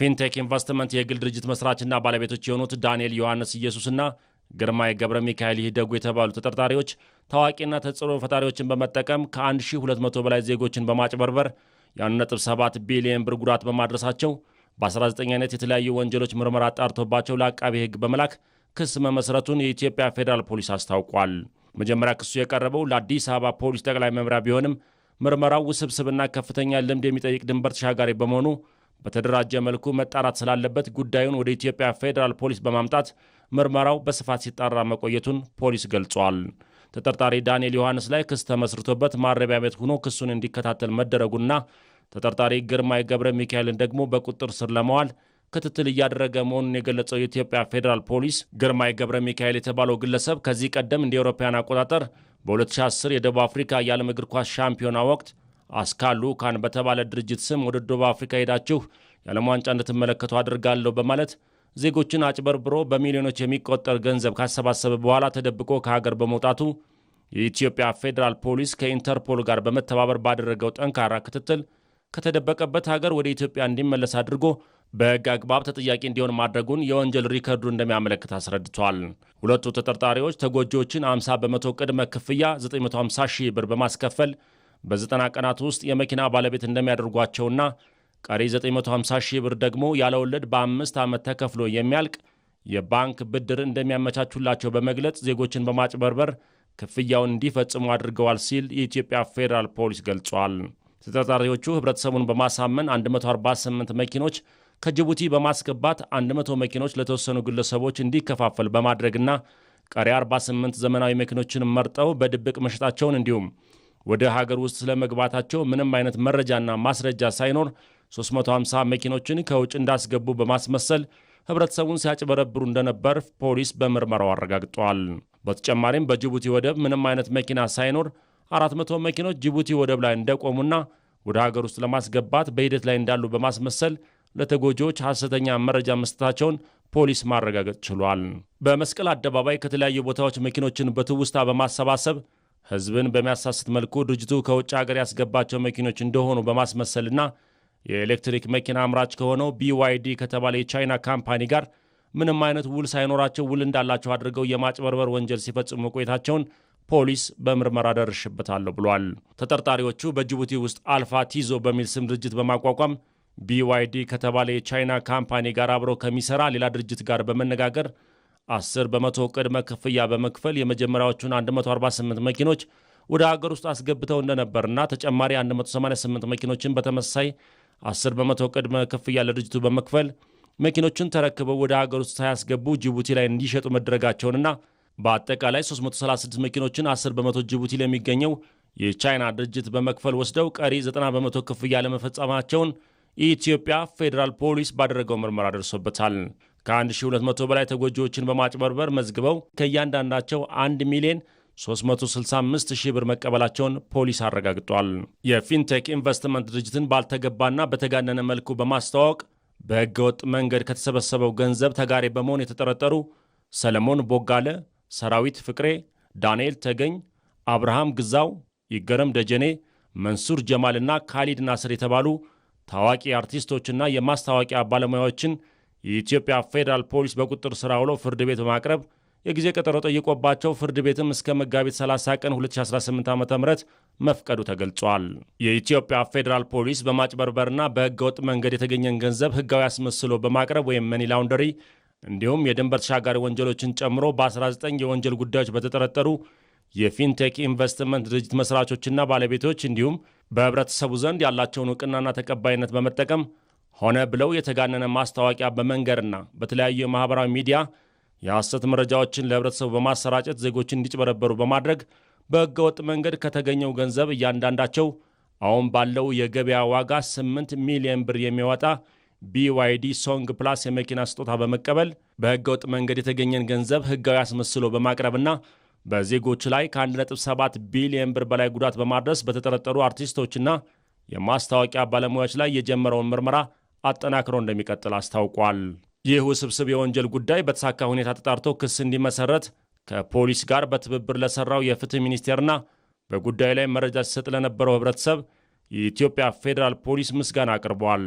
የፊንቴክ ኢንቨስትመንት የግል ድርጅት መስራችና ባለቤቶች የሆኑት ዳንኤል ዮሐንስ ኢየሱስና ግርማይ ገብረ ሚካኤል ይደጉ የተባሉ ተጠርጣሪዎች ታዋቂና ተጽዕኖ ፈጣሪዎችን በመጠቀም ከ1200 በላይ ዜጎችን በማጭበርበር የ1.7 ቢሊዮን ብር ጉዳት በማድረሳቸው በ19 አይነት የተለያዩ ወንጀሎች ምርመራ አጣርቶባቸው ለአቃቤ ሕግ በመላክ ክስ መመስረቱን የኢትዮጵያ ፌዴራል ፖሊስ አስታውቋል። መጀመሪያ ክሱ የቀረበው ለአዲስ አበባ ፖሊስ ጠቅላይ መምሪያ ቢሆንም ምርመራው ውስብስብና ከፍተኛ ልምድ የሚጠይቅ ድንበር ተሻጋሪ በመሆኑ በተደራጀ መልኩ መጣራት ስላለበት ጉዳዩን ወደ ኢትዮጵያ ፌዴራል ፖሊስ በማምጣት ምርመራው በስፋት ሲጣራ መቆየቱን ፖሊስ ገልጿል። ተጠርጣሪ ዳንኤል ዮሐንስ ላይ ክስ ተመስርቶበት ማረሚያ ቤት ሆኖ ክሱን እንዲከታተል መደረጉና ተጠርጣሪ ግርማይ ገብረ ሚካኤልን ደግሞ በቁጥጥር ስር ለማዋል ክትትል እያደረገ መሆኑን የገለጸው የኢትዮጵያ ፌዴራል ፖሊስ ግርማይ ገብረ ሚካኤል የተባለው ግለሰብ ከዚህ ቀደም እንደ አውሮፓውያን አቆጣጠር በ2010 የደቡብ አፍሪካ የዓለም እግር ኳስ ሻምፒዮና ወቅት አስካሉ ካን በተባለ ድርጅት ስም ወደ ደቡብ አፍሪካ ሄዳችሁ የዓለም ዋንጫ እንድትመለከቱ አድርጋለሁ በማለት ዜጎችን አጭበርብሮ በሚሊዮኖች የሚቆጠር ገንዘብ ካሰባሰበ በኋላ ተደብቆ ከሀገር በመውጣቱ የኢትዮጵያ ፌዴራል ፖሊስ ከኢንተርፖል ጋር በመተባበር ባደረገው ጠንካራ ክትትል ከተደበቀበት ሀገር ወደ ኢትዮጵያ እንዲመለስ አድርጎ በሕግ አግባብ ተጠያቂ እንዲሆን ማድረጉን የወንጀል ሪከርዱ እንደሚያመለክት አስረድቷል። ሁለቱ ተጠርጣሪዎች ተጎጂዎችን 50 በመቶ ቅድመ ክፍያ 950 ሺህ ብር በማስከፈል በ90 ቀናት ውስጥ የመኪና ባለቤት እንደሚያደርጓቸውና ቀሪ 950 ሺህ ብር ደግሞ ያለወለድ በ5 ዓመት ተከፍሎ የሚያልቅ የባንክ ብድር እንደሚያመቻቹላቸው በመግለጽ ዜጎችን በማጭበርበር ክፍያውን እንዲፈጽሙ አድርገዋል ሲል የኢትዮጵያ ፌዴራል ፖሊስ ገልጿል። ተጠርጣሪዎቹ ህብረተሰቡን በማሳመን 148 መኪኖች ከጅቡቲ በማስገባት 100 መኪኖች ለተወሰኑ ግለሰቦች እንዲከፋፈል በማድረግና ቀሪ 48 ዘመናዊ መኪኖችን መርጠው በድብቅ መሸጣቸውን እንዲሁም ወደ ሀገር ውስጥ ስለመግባታቸው ምንም አይነት መረጃና ማስረጃ ሳይኖር 350 መኪኖችን ከውጭ እንዳስገቡ በማስመሰል ህብረተሰቡን ሲያጭበረብሩ እንደነበር ፖሊስ በምርመራው አረጋግጧል። በተጨማሪም በጅቡቲ ወደብ ምንም አይነት መኪና ሳይኖር 400 መኪኖች ጅቡቲ ወደብ ላይ እንደቆሙና ወደ ሀገር ውስጥ ለማስገባት በሂደት ላይ እንዳሉ በማስመሰል ለተጎጂዎች ሐሰተኛ መረጃ መስጠታቸውን ፖሊስ ማረጋገጥ ችሏል። በመስቀል አደባባይ ከተለያዩ ቦታዎች መኪኖችን በትውስታ በማሰባሰብ ህዝብን በሚያሳስት መልኩ ድርጅቱ ከውጭ ሀገር ያስገባቸው መኪኖች እንደሆኑ በማስመሰልና የኤሌክትሪክ መኪና አምራች ከሆነው BYD ከተባለ የቻይና ካምፓኒ ጋር ምንም አይነት ውል ሳይኖራቸው ውል እንዳላቸው አድርገው የማጭበርበር ወንጀል ሲፈጽሙ መቆየታቸውን ፖሊስ በምርመራ ደርሽበታለሁ ብሏል። ተጠርጣሪዎቹ በጅቡቲ ውስጥ አልፋ ቲዞ በሚል ስም ድርጅት በማቋቋም BYD ከተባለ የቻይና ካምፓኒ ጋር አብረው ከሚሰራ ሌላ ድርጅት ጋር በመነጋገር 10 በመቶ ቅድመ ክፍያ በመክፈል የመጀመሪያዎቹን 148 መኪኖች ወደ ሀገር ውስጥ አስገብተው እንደነበርና ተጨማሪ 188 መኪኖችን በተመሳሳይ 10 በመቶ ቅድመ ክፍያ ለድርጅቱ በመክፈል መኪኖችን ተረክበው ወደ ሀገር ውስጥ ሳያስገቡ ጅቡቲ ላይ እንዲሸጡ መደረጋቸውንና በአጠቃላይ 336 መኪኖችን 10 በመቶ ጅቡቲ ለሚገኘው የቻይና ድርጅት በመክፈል ወስደው ቀሪ 90 በመቶ ክፍያ ለመፈጸማቸውን የኢትዮጵያ ፌዴራል ፖሊስ ባደረገው ምርመራ ደርሶበታል። ከ1200 በላይ ተጎጂዎችን በማጭበርበር መዝግበው ከእያንዳንዳቸው 1 ሚሊዮን 365 ሺህ ብር መቀበላቸውን ፖሊስ አረጋግጧል። የፊንቴክ ኢንቨስትመንት ድርጅትን ባልተገባና በተጋነነ መልኩ በማስተዋወቅ በሕገወጥ መንገድ ከተሰበሰበው ገንዘብ ተጋሪ በመሆን የተጠረጠሩ ሰለሞን ቦጋለ፣ ሰራዊት ፍቅሬ፣ ዳንኤል ተገኝ፣ አብርሃም ግዛው፣ ይገረም ደጀኔ፣ መንሱር ጀማልና ካሊድ ናስር የተባሉ ታዋቂ አርቲስቶችና የማስታወቂያ ባለሙያዎችን የኢትዮጵያ ፌዴራል ፖሊስ በቁጥጥር ስር አውሎ ፍርድ ቤት በማቅረብ የጊዜ ቀጠሮ ጠይቆባቸው ፍርድ ቤትም እስከ መጋቢት 30 ቀን 2018 ዓ.ም መፍቀዱ ተገልጿል። የኢትዮጵያ ፌዴራል ፖሊስ በማጭበርበርና በሕገወጥ መንገድ የተገኘን ገንዘብ ሕጋዊ አስመስሎ በማቅረብ ወይም መኒ ላውንደሪ እንዲሁም የድንበር ተሻጋሪ ወንጀሎችን ጨምሮ በ19 የወንጀል ጉዳዮች በተጠረጠሩ የፊንቴክ ኢንቨስትመንት ድርጅት መስራቾችና ባለቤቶች እንዲሁም በህብረተሰቡ ዘንድ ያላቸውን ዕውቅናና ተቀባይነት በመጠቀም ሆነ ብለው የተጋነነ ማስታወቂያ በመንገርና በተለያዩ የማህበራዊ ሚዲያ የሐሰት መረጃዎችን ለህብረተሰቡ በማሰራጨት ዜጎችን እንዲጭበረበሩ በማድረግ በህገወጥ መንገድ ከተገኘው ገንዘብ እያንዳንዳቸው አሁን ባለው የገበያ ዋጋ 8 ሚሊዮን ብር የሚያወጣ BYD ሶንግ ፕላስ የመኪና ስጦታ በመቀበል በህገወጥ መንገድ የተገኘን ገንዘብ ህጋዊ አስመስሎ በማቅረብና በዜጎች ላይ ከ1.7 ቢሊዮን ብር በላይ ጉዳት በማድረስ በተጠረጠሩ አርቲስቶችና የማስታወቂያ ባለሙያዎች ላይ የጀመረውን ምርመራ አጠናክሮ እንደሚቀጥል አስታውቋል። ይህ ውስብስብ የወንጀል ጉዳይ በተሳካ ሁኔታ ተጣርቶ ክስ እንዲመሰረት ከፖሊስ ጋር በትብብር ለሰራው የፍትህ ሚኒስቴርና በጉዳዩ ላይ መረጃ ሲሰጥ ለነበረው ህብረተሰብ የኢትዮጵያ ፌዴራል ፖሊስ ምስጋና አቅርበዋል።